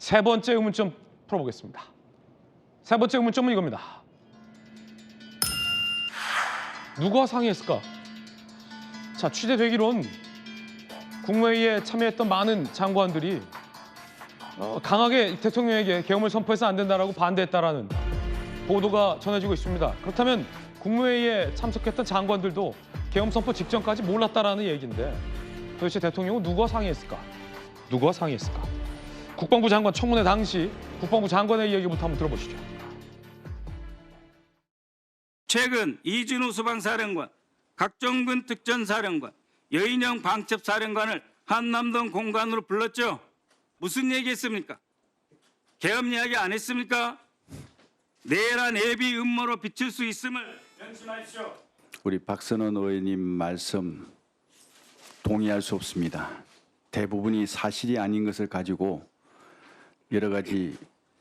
세 번째 의문점 풀어보겠습니다. 세 번째 의문점은 이겁니다. 누가 상의했을까? 자, 취재되기론 국무회의에 참여했던 많은 장관들이 강하게 대통령에게 계엄을 선포해서 안 된다라고 반대했다라는 보도가 전해지고 있습니다. 그렇다면 국무회의에 참석했던 장관들도 계엄 선포 직전까지 몰랐다라는 얘기인데 도대체 대통령은 누가 상의했을까? 누가 상의했을까? 국방부 장관 청문회 당시 국방부 장관의 이야기부터 한번 들어보시죠. 최근 이준우 수방사령관, 각종군 특전사령관, 여인영 방첩사령관을 한남동 공간으로 불렀죠. 무슨 얘기했습니까? 계엄 이야기 안 했습니까? 내란 예비 음모로 비칠 수 있음을 명심하십시오. 우리 박선원 의원님 말씀 동의할 수 없습니다. 대부분이 사실이 아닌 것을 가지고 여러 가지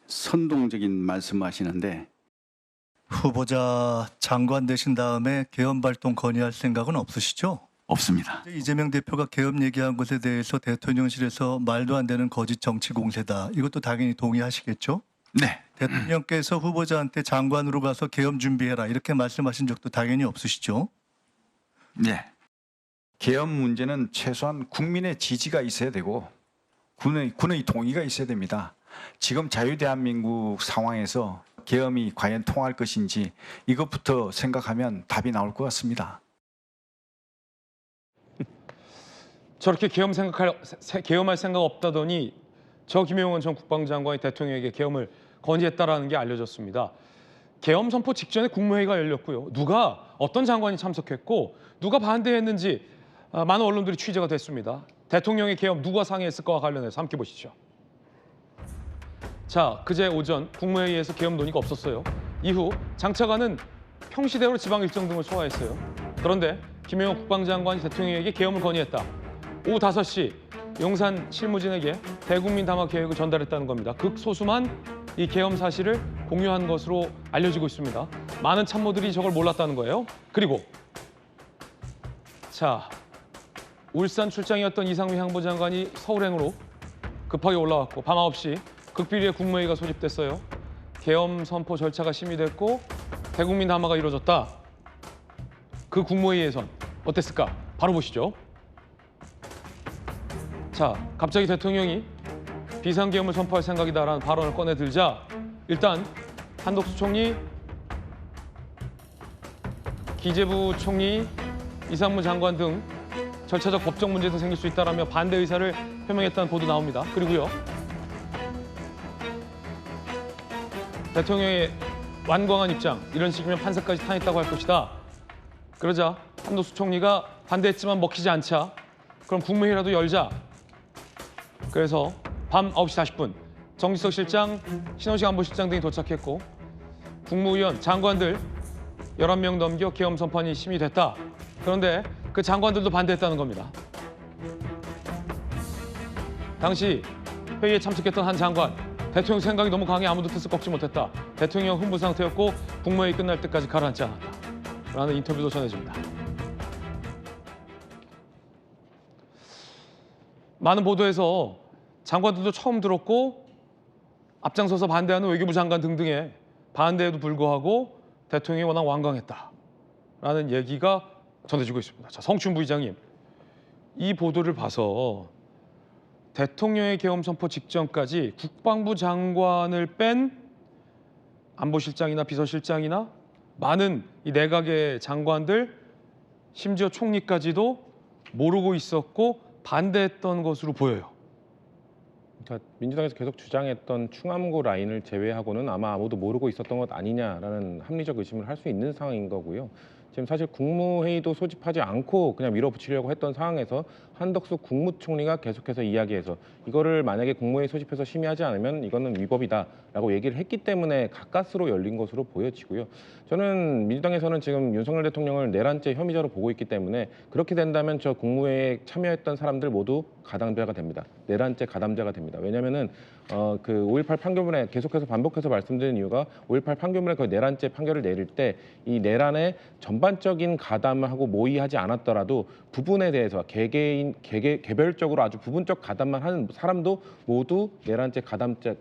선동적인 말씀하시는데 후보자 장관 되신 다음에 계엄 발동 건의할 생각은 없으시죠? 없습니다. 이재명 대표가 계엄 얘기한 것에 대해서 대통령실에서 말도 안 되는 거짓 정치 공세다. 이것도 당연히 동의하시겠죠? 네. 대통령께서 후보자한테 장관으로 가서 계엄 준비해라 이렇게 말씀하신 적도 당연히 없으시죠? 네. 계엄 문제는 최소한 국민의 지지가 있어야 되고 군의 동의가 있어야 됩니다. 지금 자유대한민국 상황에서 계엄이 과연 통할 것인지 이것부터 생각하면 답이 나올 것 같습니다. 저렇게 계엄할 생각 없다더니 저 김영원 전 국방장관이 대통령에게 계엄을 건의했다라는 게 알려졌습니다. 계엄 선포 직전에 국무회의가 열렸고요. 누가 어떤 장관이 참석했고 누가 반대했는지 많은 언론들이 취재가 됐습니다. 대통령의 계엄 누가 상의했을까와 관련해서 함께 보시죠. 자, 그제 오전 국무회의에서 계엄 논의가 없었어요. 이후 장차관은 평시대로 지방 일정 등을 소화했어요. 그런데 김영호 국방장관이 대통령에게 계엄을 건의했다. 오후 5시 용산 실무진에게 대국민 담화 계획을 전달했다는 겁니다. 극소수만 이 계엄 사실을 공유한 것으로 알려지고 있습니다. 많은 참모들이 저걸 몰랐다는 거예요. 그리고 자, 울산 출장이었던 이상미 향보장관이 서울행으로 급하게 올라왔고 밤 9시 극비리의 국무회의가 소집됐어요. 계엄 선포 절차가 심의됐고 대국민 담화가 이루어졌다. 그 국무회의에선 어땠을까? 바로 보시죠. 자, 갑자기 대통령이 비상계엄을 선포할 생각이다라는 발언을 꺼내들자 일단 한덕수 총리, 기재부 총리, 이상무 장관 등 절차적 법적 문제 등 생길 수 있다라며 반대 의사를 표명했다는 보도 나옵니다. 그리고요. 대통령의 완강한 입장, 이런 식이면 판사까지 탄핵했다고 할 것이다. 그러자 한덕수 총리가 반대했지만 먹히지 않자 그럼 국무회의라도 열자. 그래서 밤 9시 40분 정지석 실장, 신원식 안보실장 등이 도착했고 국무위원, 장관들 11명 넘겨 계엄 선포안이 심의됐다. 그런데 그 장관들도 반대했다는 겁니다. 당시 회의에 참석했던 한 장관, 대통령 생각이 너무 강해 아무도 뜻을 꺾지 못했다. 대통령 흥분 상태였고 국무회의 끝날 때까지 가라앉지 않았다. 라는 인터뷰도 전해집니다. 많은 보도에서 장관들도 처음 들었고 앞장서서 반대하는 외교부 장관 등등의 반대에도 불구하고 대통령이 워낙 완강했다라는 얘기가 전해지고 있습니다. 자, 성춘 부의장님, 이 보도를 봐서 대통령의 계엄 선포 직전까지 국방부 장관을 뺀 안보실장이나 비서실장이나 많은 이 내각의 장관들, 심지어 총리까지도 모르고 있었고 반대했던 것으로 보여요. 그러니까 민주당에서 계속 주장했던 충암고 라인을 제외하고는 아마 아무도 모르고 있었던 것 아니냐라는 합리적 의심을 할 수 있는 상황인 거고요. 지금 사실 국무회의도 소집하지 않고 그냥 밀어붙이려고 했던 상황에서 한덕수 국무총리가 계속해서 이야기해서 이거를 만약에 국무회의 소집해서 심의하지 않으면 이거는 위법이다라고 얘기를 했기 때문에 가까스로 열린 것으로 보여지고요. 저는 민주당에서는 지금 윤석열 대통령을 내란죄 혐의자로 보고 있기 때문에 그렇게 된다면 저 국무회의에 참여했던 사람들 모두 가담자가 됩니다. 내란죄 가담자가 됩니다. 왜냐하면은 그 5.18 판결문에 계속해서 반복해서 말씀드리는 이유가 5.18 판결문에 그 내란죄 판결을 내릴 때 이 내란의 전반적인 가담을 하고 모의하지 않았더라도 부분에 대해서 개개인 개별적으로 아주 부분적 가담만 하는 사람도 모두 내란죄 가담자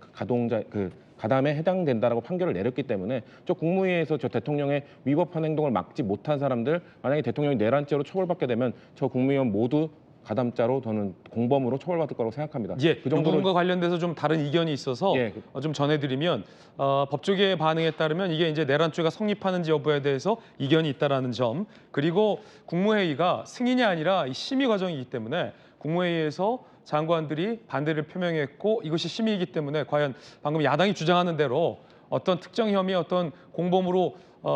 가담에 해당된다라고 판결을 내렸기 때문에 저 국무회의에서 저 대통령의 위법한 행동을 막지 못한 사람들, 만약에 대통령이 내란죄로 처벌받게 되면 저 국무위원 모두 가담자로 저는 공범으로 처벌받을 거라고 생각합니다. 예, 그 이 정도로 부분과 관련돼서 좀 다른 이견이 있어서 예. 좀 전해드리면 법조계의 반응에 따르면 이게 이제 내란죄가 성립하는지 여부에 대해서 이견이 있다라는 점, 그리고 국무회의가 승인이 아니라 이 심의 과정이기 때문에 국무회의에서 장관들이 반대를 표명했고 이것이 심의이기 때문에 과연 방금 야당이 주장하는 대로 어떤 특정 혐의 어떤 공범으로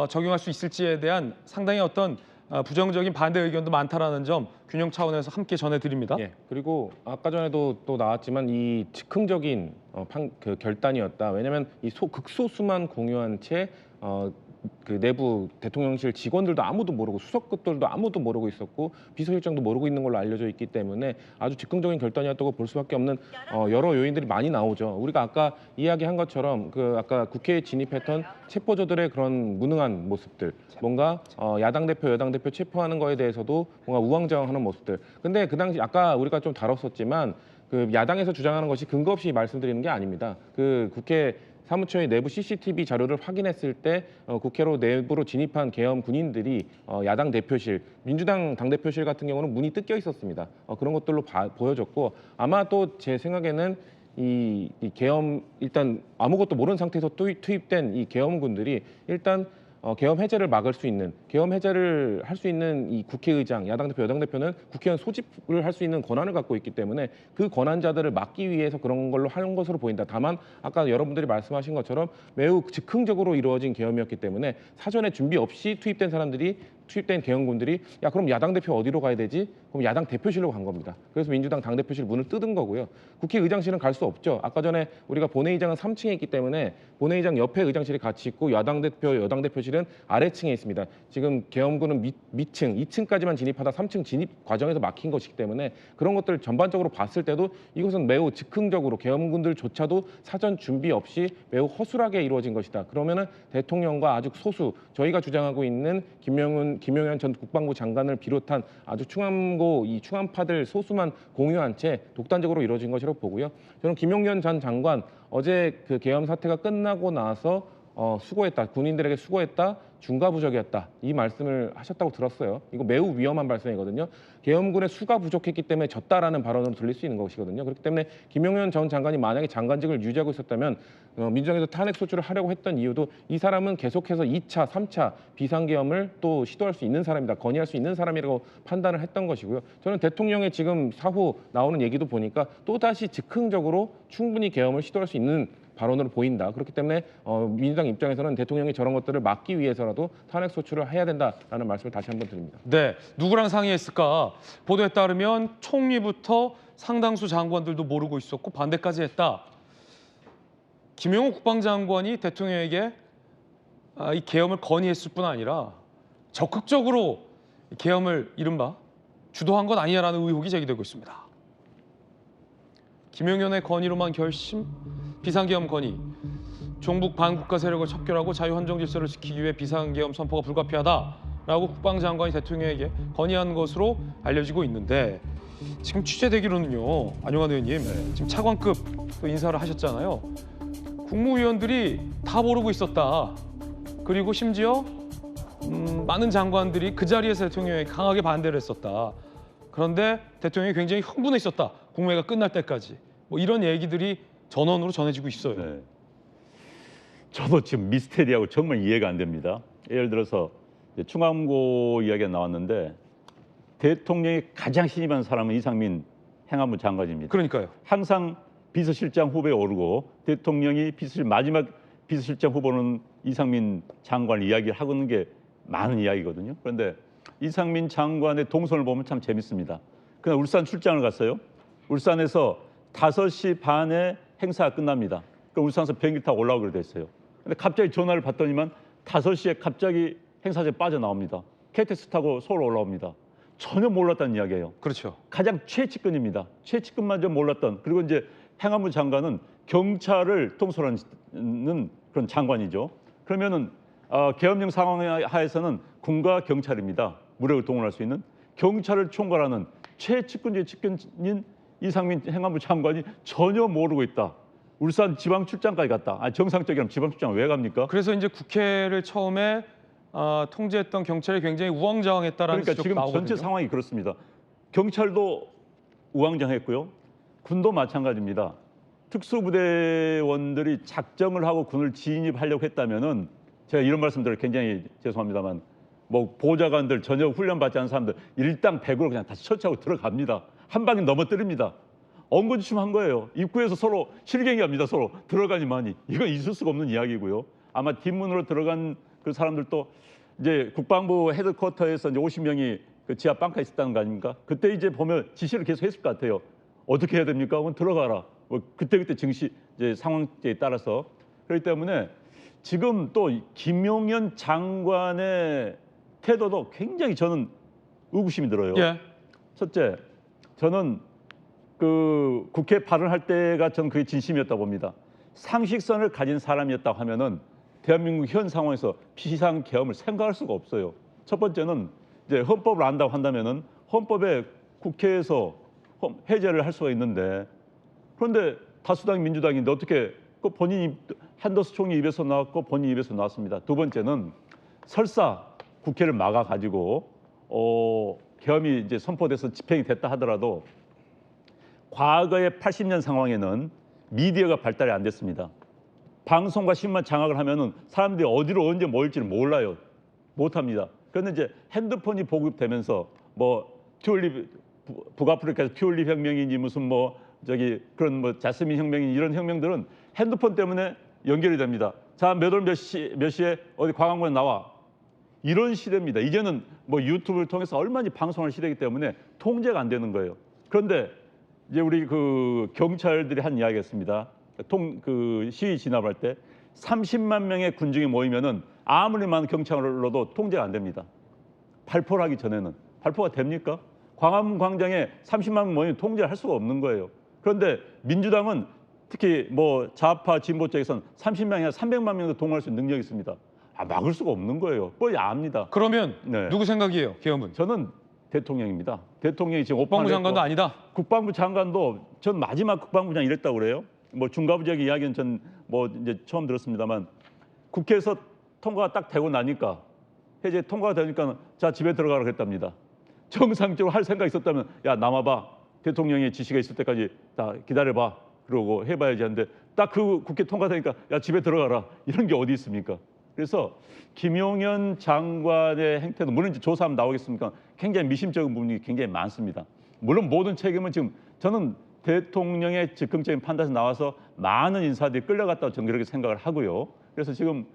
적용할 수 있을지에 대한 상당히 어떤 부정적인 반대 의견도 많다라는 점 균형 차원에서 함께 전해드립니다. 예. 그리고 아까 전에도 또 나왔지만 이 즉흥적인 결단이었다. 왜냐하면 이 극소수만 공유한 채 그 내부 대통령실 직원들도 아무도 모르고 수석급들도 아무도 모르고 있었고 비서실장도 모르고 있는 걸로 알려져 있기 때문에 아주 즉흥적인 결단이었다고 볼 수밖에 없는 여러 요인들이 많이 나오죠. 우리가 아까 이야기한 것처럼 아까 국회에 진입했던 체포자들의 그런 무능한 모습들, 뭔가 야당 대표, 여당 대표 체포하는 거에 대해서도 뭔가 우왕좌왕하는 모습들. 근데 그 당시 아까 우리가 좀 다뤘었지만 그 야당에서 주장하는 것이 근거 없이 말씀드리는 게 아닙니다. 그 국회 사무처의 내부 CCTV 자료를 확인했을 때 국회로 내부로 진입한 계엄 군인들이 야당 대표실, 민주당 당대표실 같은 경우는 문이 뜯겨 있었습니다. 그런 것들로 보여졌고 아마 또 제 생각에는 이 계엄 일단 아무것도 모르는 상태에서 투입된 이 계엄군들이 일단 계엄 해제를 막을 수 있는, 계엄 해제를 할 수 있는 이 국회의장, 야당 대표, 여당 대표는 국회의원 소집을 할 수 있는 권한을 갖고 있기 때문에 그 권한자들을 막기 위해서 그런 걸로 하는 것으로 보인다. 다만 아까 여러분들이 말씀하신 것처럼 매우 즉흥적으로 이루어진 계엄이었기 때문에 사전에 준비 없이 투입된 계엄군들이 야 그럼 야당 대표 어디로 가야 되지? 그럼 야당 대표실로 간 겁니다. 그래서 민주당 당대표실 문을 뜯은 거고요. 국회의장실은 갈 수 없죠. 아까 전에 우리가 본회의장은 3층에 있기 때문에 본회의장 옆에 의장실이 같이 있고 야당 대표, 여당 대표실은 아래층에 있습니다. 지금 계엄군은 밑층, 2층까지만 진입하다 3층 진입 과정에서 막힌 것이기 때문에 그런 것들 전반적으로 봤을 때도 이것은 매우 즉흥적으로 계엄군들조차도 사전 준비 없이 매우 허술하게 이루어진 것이다. 그러면은 대통령과 아주 소수 저희가 주장하고 있는 김용현 전 국방부 장관을 비롯한 아주 이 충암파들 소수만 공유한 채 독단적으로 이루어진 것이라고 보고요. 저는 김용현 전 장관 어제 그 계엄 사태가 끝나고 나서 수고했다. 군인들에게 수고했다. 중과부적이었다. 이 말씀을 하셨다고 들었어요. 이거 매우 위험한 발상이거든요. 계엄군의 수가 부족했기 때문에 졌다라는 발언으로 들릴 수 있는 것이거든요. 그렇기 때문에 김용현 전 장관이 만약에 장관직을 유지하고 있었다면 민주당에서 탄핵 소추를 하려고 했던 이유도 이 사람은 계속해서 2차, 3차 비상계엄을 또 시도할 수 있는 사람이다. 건의할 수 있는 사람이라고 판단을 했던 것이고요. 저는 대통령의 지금 사후 나오는 얘기도 보니까 또다시 즉흥적으로 충분히 계엄을 시도할 수 있는 발언으로 보인다. 그렇기 때문에 민주당 입장에서는 대통령이 저런 것들을 막기 위해서라도 탄핵 소추를 해야 된다라는 말씀을 다시 한번 드립니다. 네, 누구랑 상의했을까? 보도에 따르면 총리부터 상당수 장관들도 모르고 있었고 반대까지 했다. 김용호 국방장관이 대통령에게 이 계엄을 건의했을 뿐 아니라 적극적으로 계엄을 이른바 주도한 것 아니냐라는 의혹이 제기되고 있습니다. 김용현의 건의로만 결심, 비상계엄 건의, 종북 반국가 세력을 척결하고 자유헌정 질서를 지키기 위해 비상계엄 선포가 불가피하다라고 국방장관이 대통령에게 건의한 것으로 알려지고 있는데 지금 취재되기로는요, 안용환 의원님 지금 차관급 인사를 하셨잖아요. 국무위원들이 다 모르고 있었다. 그리고 심지어 많은 장관들이 그 자리에서 대통령에게 강하게 반대를 했었다. 그런데 대통령이 굉장히 흥분해 있었다. 국무회의가 끝날 때까지. 뭐 이런 얘기들이 전원으로 전해지고 있어요. 네. 저도 지금 미스테리하고 정말 이해가 안 됩니다. 예를 들어서 충암고 이야기가 나왔는데 대통령이 가장 신임한 사람은 이상민 행안부 장관입니다. 그러니까요. 항상 비서실장 후보에 오르고 대통령이 마지막 비서실장 후보는 이상민 장관을 이야기하고 있는 게 많은 이야기거든요. 그런데 이상민 장관의 동선을 보면 참 재밌습니다. 그날 울산 출장을 갔어요. 울산에서 5시 반에 행사가 끝납니다. 그럼 울산에서 비행기 타고 올라오기로 됐어요. 근데 갑자기 전화를 받더니만 5시에 갑자기 행사장에 빠져나옵니다. KTX 타고 서울 올라옵니다. 전혀 몰랐다는 이야기예요. 그렇죠. 가장 최측근입니다. 최측근마저 몰랐던, 그리고 이제 행안부 장관은 경찰을 통솔하는 그런 장관이죠. 그러면은 계엄령 상황 하에서는 군과 경찰입니다. 무력을 동원할 수 있는 경찰을 총괄하는 최측근의 측근인 이상민 행안부 장관이 전혀 모르고 있다. 울산 지방 출장까지 갔다. 정상적이라면 지방 출장 왜 갑니까? 그래서 이제 국회를 처음에 통제했던 경찰이 굉장히 우왕좌왕했다라는 그러니까 지적도 지금 나오거든요. 전체 상황이 그렇습니다. 경찰도 우왕좌왕했고요. 군도 마찬가지입니다. 특수부대원들이 작정을 하고 군을 진입하려고 했다면은 제가 이런 말씀드려 굉장히 죄송합니다만 뭐 보좌관들 전혀 훈련받지 않은 사람들 일당 100으로 그냥 다시 처치하고 들어갑니다. 한 방에 넘어뜨립니다. 엉거주춤한 거예요. 입구에서 서로 실갱이합니다. 서로 들어가니만이. 이건 있을 수가 없는 이야기고요. 아마 뒷문으로 들어간 그 사람들도 이제 국방부 헤드쿼터에서 이제 50명이 그 지하 방카에 있었다는 거 아닙니까? 그때 이제 보면 지시를 계속 했을 것 같아요. 어떻게 해야 됩니까? 그럼 들어가라. 뭐 그때 증시 이제 상황에 따라서 그렇기 때문에 지금 또 김용현 장관의 태도도 굉장히 저는 의구심이 들어요. 예. 첫째, 저는 그 국회 발언할 때가 저는 그게 진심이었다고 봅니다. 상식선을 가진 사람이었다고 하면은 대한민국 현 상황에서 비상 계엄을 생각할 수가 없어요. 첫 번째는 이제 헌법을 안다고 한다면은 헌법에 국회에서 해제를 할 수가 있는데 그런데 다수당 민주당인데 어떻게 그 본인 한더스 총리 입에서 나왔고 본인 입에서 나왔습니다. 두 번째는 설사 국회를 막아 가지고 계엄이 이제 선포돼서 집행이 됐다 하더라도 과거의 80년 상황에는 미디어가 발달이 안 됐습니다. 방송과 신문 장악을 하면은 사람들이 어디로 언제 모일지를 몰라요. 못합니다. 그런데 이제 핸드폰이 보급되면서 뭐 튤립 북아프리카에서 튤립 혁명이니 무슨 뭐 저기 그런 뭐 자스민 혁명이 이런 혁명들은 핸드폰 때문에 연결이 됩니다. 자, 몇 월 몇 시에 어디 광화문에 나와. 이런 시대입니다. 이제는 뭐 유튜브를 통해서 얼마나 방송할 시대이기 때문에 통제가 안 되는 거예요. 그런데 이제 우리 그 경찰들이 한 이야기였습니다. 그 시위 진압할 때 30만 명의 군중이 모이면은 아무리 많은 경찰로도 통제가 안 됩니다. 발포를 하기 전에는 발포가 됩니까? 광화문 광장에 30만 명 모이면 통제를 할 수가 없는 거예요. 그런데 민주당은 특히 뭐 좌파 진보 쪽에서는 30만이나 300만 명도 동원할 수 있는 능력이 있습니다. 막을 수가 없는 거예요. 뻔히 압니다. 그러면 네. 누구 생각이에요? 계엄은? 저는 대통령입니다. 대통령이 지금 국방부 장관도 아니다. 국방부 장관도 전 마지막 국방부 장이 이랬다고 그래요. 뭐 중과부적인 이야기는 전 뭐 이제 처음 들었습니다만 국회에서 통과가 딱 되고 나니까 해제 통과가 되니까 자 집에 들어가라 그랬답니다. 정상적으로 할 생각이 있었다면 야 남아봐 대통령의 지시가 있을 때까지 다 기다려봐 그러고 해봐야지 하는데 딱 그 국회 통과되니까 야 집에 들어가라 이런 게 어디 있습니까? 그래서 김용현 장관의 행태도 물론 이제 조사하면 나오겠습니까? 굉장히 미심쩍은 부분이 굉장히 많습니다. 물론 모든 책임은 지금 저는 대통령의 즉흥적인 판단에서 나와서 많은 인사들이 끌려갔다고 저는 그렇게 생각을 하고요. 그래서 지금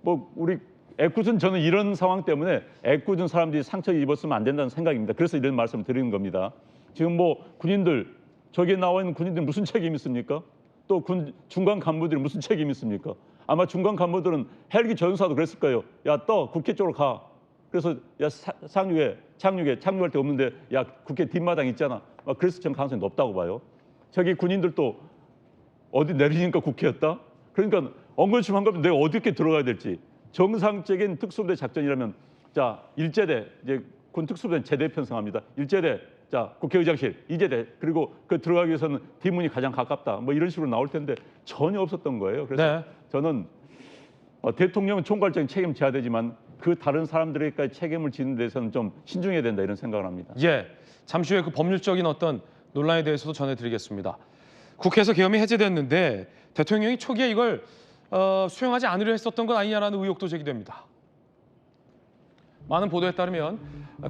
뭐 우리 애꿎은 저는 이런 상황 때문에 애꿎은 사람들이 상처 입었으면 안 된다는 생각입니다. 그래서 이런 말씀을 드리는 겁니다. 지금 뭐 군인들 저기에 나와 있는 군인들 무슨 책임이 있습니까? 또 중간 간부들이 무슨 책임이 있습니까? 아마 중간 간부들은 헬기 전사도 그랬을 거예요. 야, 국회 쪽으로 가. 그래서 야, 착륙할 데 없는데 야, 국회 뒷마당 있잖아. 막 그래서 저는 가능성이 높다고 봐요. 저기 군인들도 어디 내리니까 국회였다. 그러니까 엉거주춤한 거면 내가 어떻게 들어가야 될지. 정상적인 특수부대 작전이라면 자, 일제대 이제 군 특수부대는 제대 편성합니다. 일제대 자, 국회의장실, 이제대 그리고 그 들어가기 위해서는 뒷문이 가장 가깝다. 뭐 이런 식으로 나올 텐데 전혀 없었던 거예요. 그래서 네. 저는 대통령은 총괄적인 책임을 져야 되지만 그 다른 사람들에게까지 책임을 지는 데서는 좀 신중해야 된다 이런 생각을 합니다. 예. 잠시 후에 그 법률적인 어떤 논란에 대해서도 전해드리겠습니다. 국회에서 계엄이 해제됐는데 대통령이 초기에 이걸 수용하지 않으려 했었던 건 아니냐라는 의혹도 제기됩니다. 많은 보도에 따르면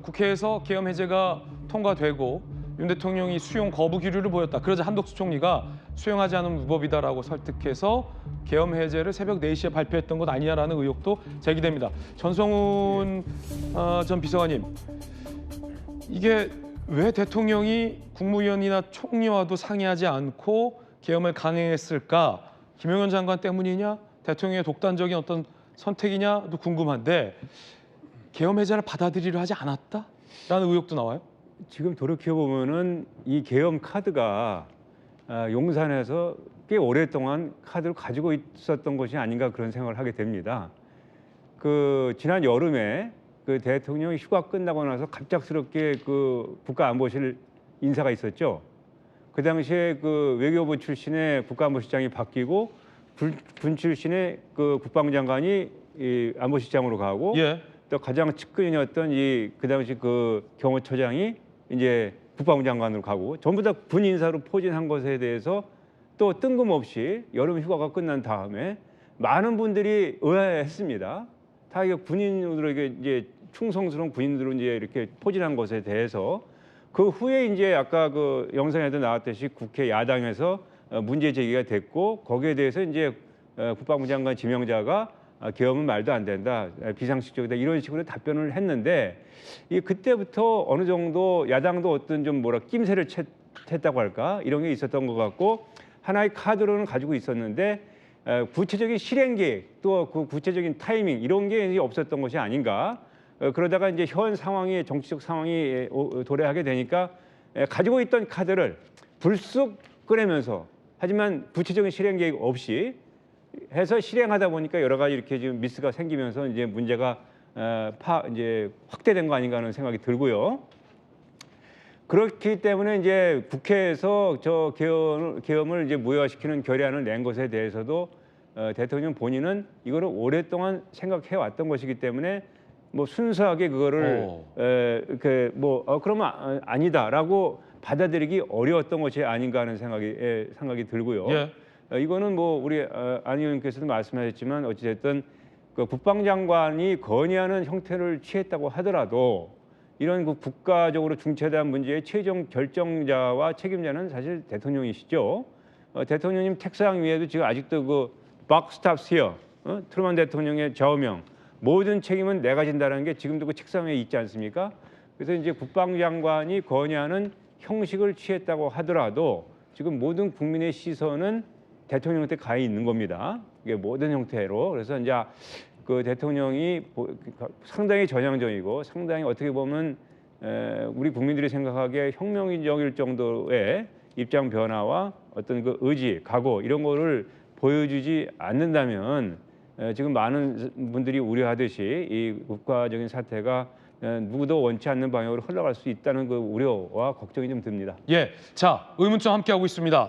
국회에서 계엄 해제가 통과되고 윤 대통령이 수용 거부 기류를 보였다. 그러자 한덕수 총리가 수용하지 않으면 무법이다라고 설득해서 계엄 해제를 새벽 4시에 발표했던 것 아니냐라는 의혹도 제기됩니다. 전성훈 전 비서관님, 이게 왜 대통령이 국무위원이나 총리와도 상의하지 않고 계엄을 강행했을까? 김용현 장관 때문이냐? 대통령의 독단적인 어떤 선택이냐도 궁금한데 계엄 해제를 받아들이려 하지 않았다라는 의혹도 나와요. 지금 돌이켜 보면은 이 계엄 카드가 용산에서 꽤 오랫동안 카드를 가지고 있었던 것이 아닌가 그런 생각을 하게 됩니다. 그 지난 여름에 그 대통령 휴가 끝나고 나서 갑작스럽게 그 국가안보실 인사가 있었죠. 그 당시에 그 외교부 출신의 국가안보실장이 바뀌고 군 출신의 그 국방장관이 이 안보실장으로 가고 예. 또 가장 측근이었던 이 그 당시 그 경호처장이 이제 국방부 장관으로 가고 전부 다 군 인사로 포진한 것에 대해서 또 뜬금없이 여름 휴가가 끝난 다음에 많은 분들이 의아해했습니다. 다 이게 군인들에게 이제 충성스러운 군인으로 이제 이렇게 포진한 것에 대해서 그 후에 이제 아까 그 영상에도 나왔듯이 국회 야당에서 문제 제기가 됐고 거기에 대해서 이제 국방부 장관 지명자가 계엄은 말도 안 된다, 비상식적이다 이런 식으로 답변을 했는데 이 그때부터 어느 정도 야당도 어떤 좀 뭐라 낌새를 챘다고 할까 이런 게 있었던 것 같고 하나의 카드로는 가지고 있었는데 구체적인 실행 계획 또 그 구체적인 타이밍 이런 게 없었던 것이 아닌가. 그러다가 이제 현 상황이 정치적 상황이 도래하게 되니까 가지고 있던 카드를 불쑥 꺼내면서 하지만 구체적인 실행 계획 없이 해서 실행하다 보니까 여러 가지 이렇게 지금 미스가 생기면서 이제 문제가 이제 확대된 거 아닌가 하는 생각이 들고요. 그렇기 때문에 이제 국회에서 저 계엄을 이제 무효화시키는 결의안을 낸 것에 대해서도 대통령 본인은 이거를 오랫동안 생각해 왔던 것이기 때문에 뭐 순수하게 그거를 그러면 아니다라고 받아들이기 어려웠던 것이 아닌가 하는 생각이 들고요. 예. 이거는 뭐 우리 안 의원께서도 말씀하셨지만 어찌됐든 그 국방장관이 건의하는 형태를 취했다고 하더라도 이런 그 국가적으로 중차대한 문제의 최종 결정자와 책임자는 사실 대통령이시죠. 대통령님 책상 위에도 지금 아직도 그 buck stops here, 트루먼 대통령의 좌우명 모든 책임은 내가 진다는 게 지금도 그 책상 위에 있지 않습니까? 그래서 이제 국방장관이 건의하는 형식을 취했다고 하더라도 지금 모든 국민의 시선은 대통령한테 가 있는 겁니다. 이게 모든 형태로. 그래서 이제 그 대통령이 상당히 전향적이고 상당히 어떻게 보면 우리 국민들이 생각하기에 혁명적일 정도의 입장 변화와 어떤 그 의지, 각오 이런 거를 보여주지 않는다면 지금 많은 분들이 우려하듯이 이 국가적인 사태가 누구도 원치 않는 방향으로 흘러갈 수 있다는 그 우려와 걱정이 좀 듭니다. 예. 자, 의문점 함께하고 있습니다.